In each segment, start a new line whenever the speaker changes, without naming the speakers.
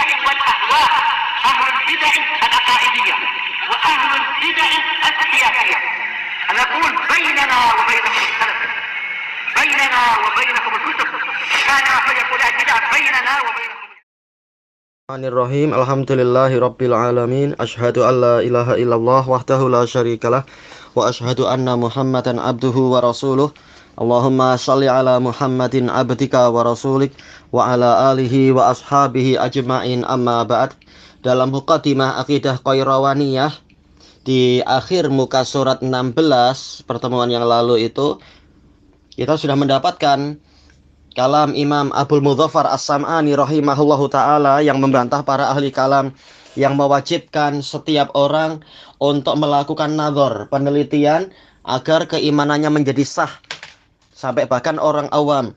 البدع والأهواء، أهل البدع العقائدية وأهل البدع السياسية. نقول بيننا وبينكم السلف، بيننا وبينكم الكتب، كان فيقول البدع بيننا وبينكم.
Bismillahirrahmanirrahim. Alhamdulillahirabbil alamin. Asyhadu an la ilaha illallah wahdahu la syarikalah wa asyhadu anna Muhammadan abduhu wa rasuluh. Allahumma shalli ala Muhammadin abdika wa rasulik wa ala alihi wa ashabihi ajma'in, amma ba'd. Dalam muqaddimah Aqidah Qairawaniyah di akhir muka surat 16 pertemuan yang lalu itu kita sudah mendapatkan kalam Imam Abdul Mudzaffar As-Sam'ani rahimahullahu ta'ala yang membantah para ahli kalam yang mewajibkan setiap orang untuk melakukan nazar, penelitian agar keimanannya menjadi sah, sampai bahkan orang awam.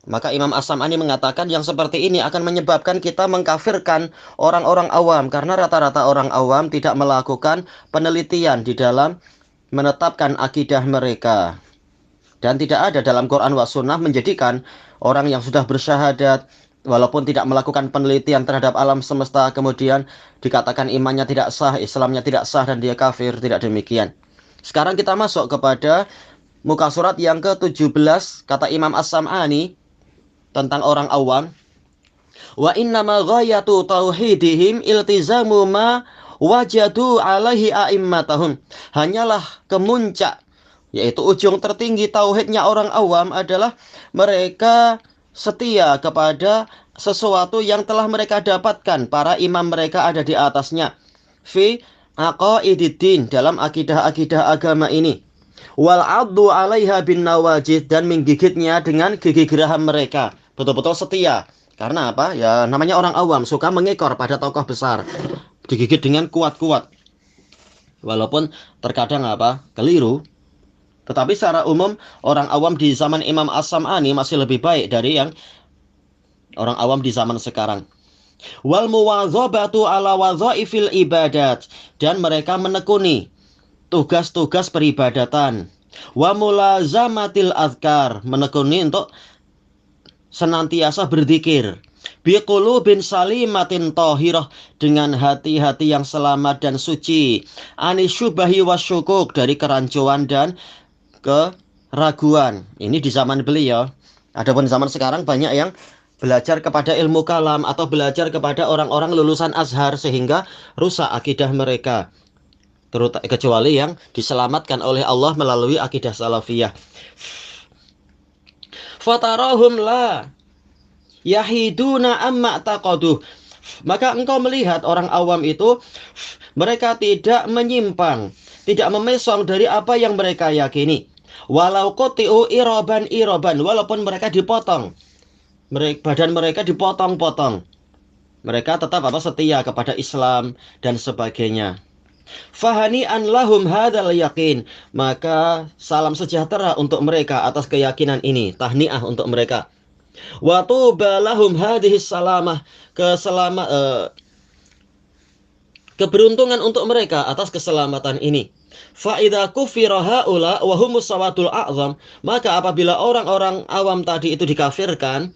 Maka Imam As-Sam'ani mengatakan yang seperti ini akan menyebabkan kita mengkafirkan orang-orang awam, karena rata-rata orang awam tidak melakukan penelitian di dalam menetapkan akidah mereka. Dan tidak ada dalam Quran wa Sunnah menjadikan orang yang sudah bersyahadat walaupun tidak melakukan penelitian terhadap alam semesta kemudian dikatakan imannya tidak sah, Islamnya tidak sah dan dia kafir. Tidak demikian. Sekarang kita masuk kepada muka surat yang ke-17. Kata Imam As-Sam'ani tentang orang awam, wa innama ghayatu tauhidihim iltizamu ma wajadu alaihi a'immatahum. Hanyalah kemuncak, yaitu ujung tertinggi tauhidnya orang awam adalah mereka setia kepada sesuatu yang telah mereka dapatkan, para imam mereka ada di atasnya. Fi aqaididdin, dalam akidah-akidah agama ini. Wal addu 'alaiha bin nawajid, dan menggigitnya dengan gigi geraham mereka. Betul-betul setia. Karena apa? Ya namanya orang awam, suka mengekor pada tokoh besar. Digigit dengan kuat-kuat. Walaupun terkadang keliru. Tetapi secara umum orang awam di zaman Imam As-Sam'ani masih lebih baik dari yang orang awam di zaman sekarang. Wal muwadzabatu ala wadhaifil ibadat, dan mereka menekuni tugas-tugas peribadatan. Wa mulazamatil azkar, menekuni untuk senantiasa berzikir. Biqulubin salimatin tahirah, dengan hati-hati yang selamat dan suci. Anisyubahi wasyukuk, dari kerancuan dan keraguan. Ini di zaman beliau. Adapun zaman sekarang banyak yang belajar kepada ilmu kalam atau belajar kepada orang-orang lulusan Azhar sehingga rusak akidah mereka. Kecuali yang diselamatkan oleh Allah melalui akidah salafiyah. Fatarahum la yahiduna amma taqaduh. Maka engkau melihat orang awam itu mereka tidak menyimpang, tidak memesong dari apa yang mereka yakini. Walau qati'u iraban, walaupun mereka dipotong, badan mereka dipotong-potong, mereka tetap setia kepada Islam dan sebagainya. Fahani'an lahum hadzal yaqin, maka salam sejahtera untuk mereka atas keyakinan ini, tahniah untuk mereka. Wa tuba lahum hadhihi salamah, keberuntungan untuk mereka atas keselamatan ini. Fa idza kufira haula wa humus sawatul a'zam, maka apabila orang-orang awam tadi itu dikafirkan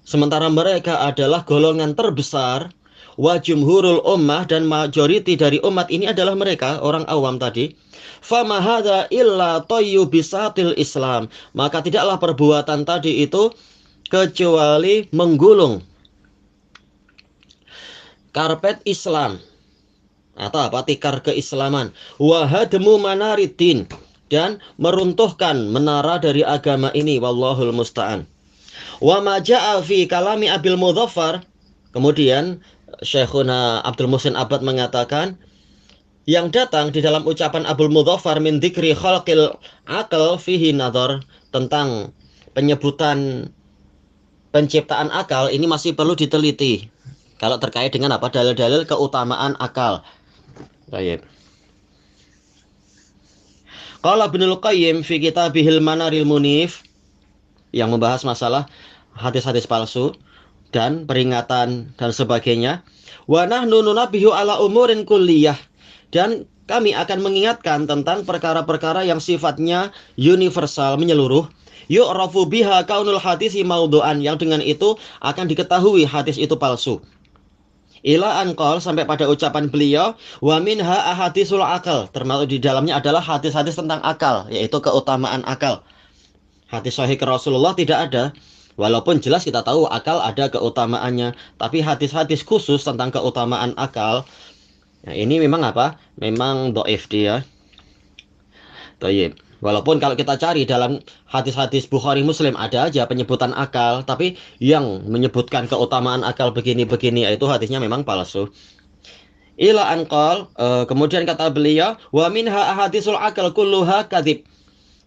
sementara mereka adalah golongan terbesar, wa jumhurul ummah, dan majoriti dari umat ini adalah mereka orang awam tadi, fama hadza illa tayyibisatil Islam, maka tidaklah perbuatan tadi itu kecuali menggulung karpet Islam atau tikar keislaman. Wahadmu manariddin, dan meruntuhkan menara dari agama ini. Wallahul musta'an. Wa ma ja'a fi kalami Abil Mudzaffar, kemudian Syekhuna Abdul Muhsin Abbad mengatakan yang datang di dalam ucapan Abul Mudzaffar min dzikri khalqil aql fihi nadhar, tentang penyebutan penciptaan akal, ini masih perlu diteliti kalau terkait dengan dalil-dalil keutamaan akal. Baik. Qala Ibnul Qayyim fi kitabihil Manaril Munif, yang membahas masalah hadis-hadis palsu dan peringatan dan sebagainya. Wa nahnu nunabbihu ala umurin kulliyah, dan kami akan mengingatkan tentang perkara-perkara yang sifatnya universal, menyeluruh. Yu'rafu biha kaunul hadisi maudhu'an, yang dengan itu akan diketahui hadis itu palsu. Ila anqal sampai pada ucapan beliau wa minha ahadisul akal, termasuk di dalamnya adalah hadis-hadis tentang akal, yaitu keutamaan akal. Hadis sahih ke Rasulullah tidak ada. Walaupun jelas kita tahu akal ada keutamaannya, tapi hadis-hadis khusus tentang keutamaan akal, nah ini memang apa? Memang dhaif dia. Thayyib. Walaupun kalau kita cari dalam hadis-hadis Bukhari Muslim ada aja penyebutan akal, tapi yang menyebutkan keutamaan akal begini-begini itu hadisnya memang palsu. Ila anqal, kemudian kata beliau, wa minha ahadisul akal kulluha kadzib.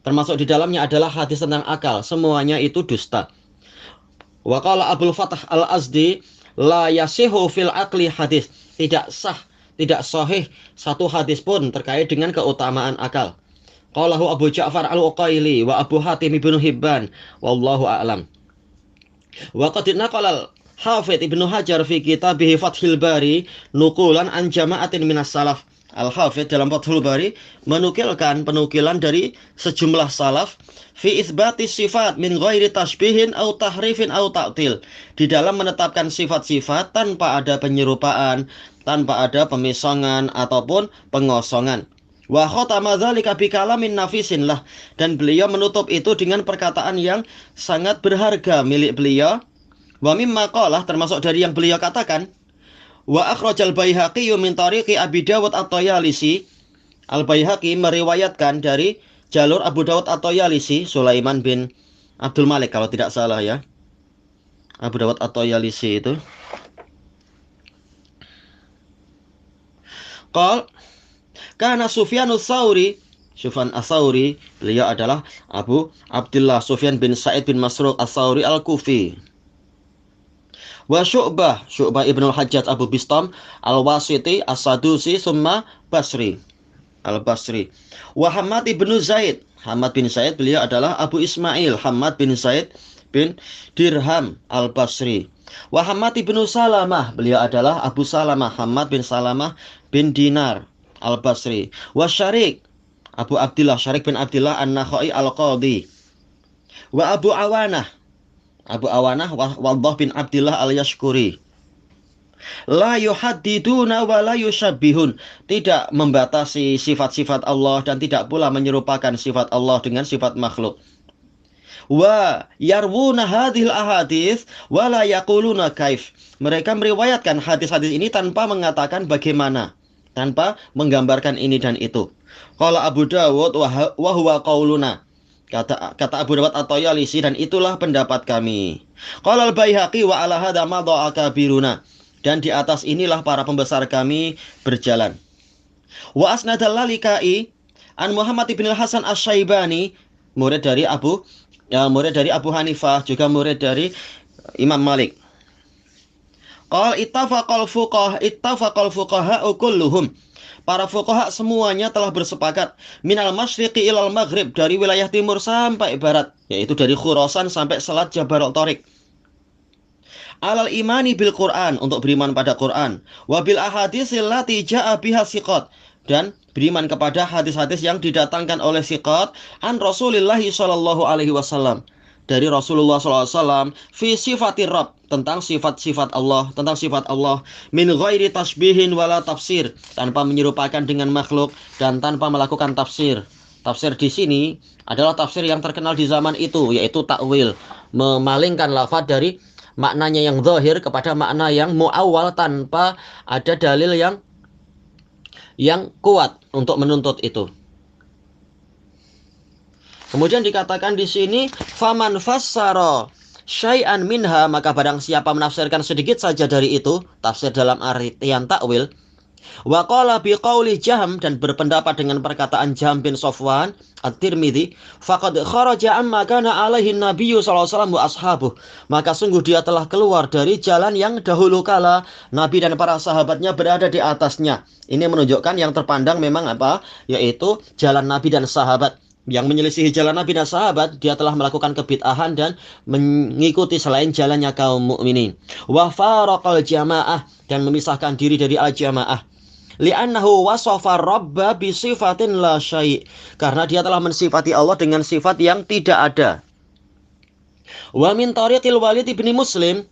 Termasuk di dalamnya adalah hadis tentang akal, semuanya itu dusta. Wa qala Abdul Fattah Al-Azdi, la yasihu fil aqli hadis. Tidak sah, tidak sahih satu hadis pun terkait dengan keutamaan akal. Qalahu Abu Ja'far Al-Uqaili wa Abu Hatim Ibnu Hibban wallahu a'lam. Wa qad naqala Hafidz Ibnu Hajar fi kitabih Fathul Bari nuqulan an jama'atin minas salaf. Al-Hafidz dalam Fathul Bari menukilkan penukilan dari sejumlah salaf fi itsbati sifat min ghairi tashbihin au tahrifin au ta'til, di dalam menetapkan sifat-sifat tanpa ada penyerupaan, tanpa ada pemisangan ataupun pengosongan. Wa khatama dzalika bi kalamin nafisin lah, dan beliau menutup itu dengan perkataan yang sangat berharga milik beliau. Wa mimma qalah, termasuk dari yang beliau katakan, wa akhrajal Baihaqi min tariqi Abi Dawud At-Tayalisi. Al-Baihaqi meriwayatkan dari jalur Abu Dawud At-Tayalisi, Sulaiman bin Abdul Malik kalau tidak salah ya. Abu Dawud At-Tayalisi itu. Qal karena Sufyan Ats-Tsauri, Sufyan Ats-Tsauri, beliau adalah Abu Abdullah Sufyan bin Sa'id bin Masruq Ats-Tsauri Al-Kufi. Wa Syu'bah, Syu'bah Ibnu Hajjaj Abu Bistam Al-Wasiti As-Sadusi summa Basri, Al-Basri. Wa Hammad ibnu Zaid, Hammad bin Zaid beliau adalah Abu Ismail Hammad bin Zaid bin Dirham Al-Basri. Wa Hammad ibnu Salamah, beliau adalah Abu Salamah Hammad bin Salamah bin Dinar Al-Basri. Wa Syarik, Abu Abdullah Syarik bin Abdullah An-Nakhai Al-Qadhi. Wa Abu Awanah, Abu Awanah Waddah bin Abdullah Al-Yashkuri. La yuhaddiduna wa la yushabbihun, tidak membatasi sifat-sifat Allah dan tidak pula menyerupakan sifat Allah dengan sifat makhluk. Wa yarwuna hadhil ahadits wa la yaquluna kaif, mereka meriwayatkan hadis-hadis ini tanpa mengatakan bagaimana, tanpa menggambarkan ini dan itu. Qala Abu Dawud wa huwa qauluna, kata Abu Dawud At-Tayalisi, dan itulah pendapat kami. Qala Al-Baihaqi wa ala hadza madha akabiruna, dan di atas inilah para pembesar kami berjalan. Wa asnadal Lalikai an Muhammad bin Hasan Asy-Syaibani, murid dari Abu Hanifah, juga murid dari Imam Malik. Qal ittafaqal fuqaha kulluhum, para fuqaha semuanya telah bersepakat minal masyriqi ilal maghrib, dari wilayah timur sampai barat, yaitu dari Khurasan sampai Selat Jabal Tariq, alal imani bil Quran, untuk beriman pada Quran, wa bil ahaditsil lati ja'a biha siqat, dan beriman kepada hadis-hadis yang didatangkan oleh siqat an Rasulillah sallallahu alaihi wasallam, dari Rasulullah SAW, fi sifatir Rabb, tentang sifat-sifat Allah, tentang sifat Allah, min ghairi tasbihin wala tafsir, tanpa menyerupakan dengan makhluk dan tanpa melakukan tafsir. Tafsir di sini adalah tafsir yang terkenal di zaman itu, yaitu takwil, memalingkan lafaz dari maknanya yang zahir kepada makna yang muawwal tanpa ada dalil yang kuat untuk menuntut itu. Kemudian dikatakan di sini, faman fassara syai'an minha, maka barang siapa menafsirkan sedikit saja dari itu, tafsir dalam artian takwil, wa qala bi qauli Jahm, dan berpendapat dengan perkataan Jahm bin Safwan At-Tirmidzi, faqad kharaja amma kana alaihi nabiyyu sallallahu alaihi wasallam wa ashabuh, maka sungguh dia telah keluar dari jalan yang dahulu kala Nabi dan para sahabatnya berada di atasnya. Ini menunjukkan yang terpandang memang apa? Yaitu jalan Nabi dan sahabat. Yang menyelisihi jalan Nabi dan sahabat, dia telah melakukan kebid'ahan dan mengikuti selain jalannya kaum mukminin. Wa faraqal jamaah, dan memisahkan diri dari al-jamaah. Li'annahu wasafa rabba bi sifatin la syai', karena dia telah mensifati Allah dengan sifat yang tidak ada. Wa min tariqil Walid bin Muslim,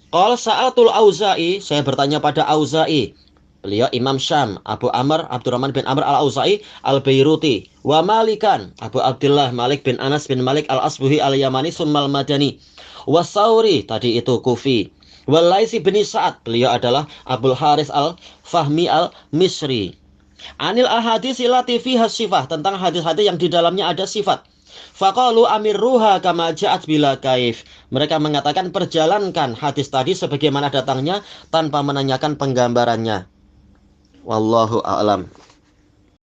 Qala sa'altul Auza'i, saya bertanya pada Auza'i. Beliau Imam Syam, Abu Amr, Abdurrahman bin Amr al-Auza'i al-Bairuti. Wa Malikan, Abu Abdullah Malik bin Anas bin Malik al-Asbuhi al-Yamani summal Madani. Wa Sauri, tadi itu Kufi. Wa Laisi bin Sa'ad, beliau adalah Abul Haris al-Fahmi al-Misri. Anil ahaditsi lati fiha sifah, tentang hadis-hadis yang di dalamnya ada sifat. Faqalu amirruha kama ja'at bila kaif. Mereka mengatakan perjalankan hadis tadi sebagaimana datangnya tanpa menanyakan penggambarannya. Wallahu a'lam.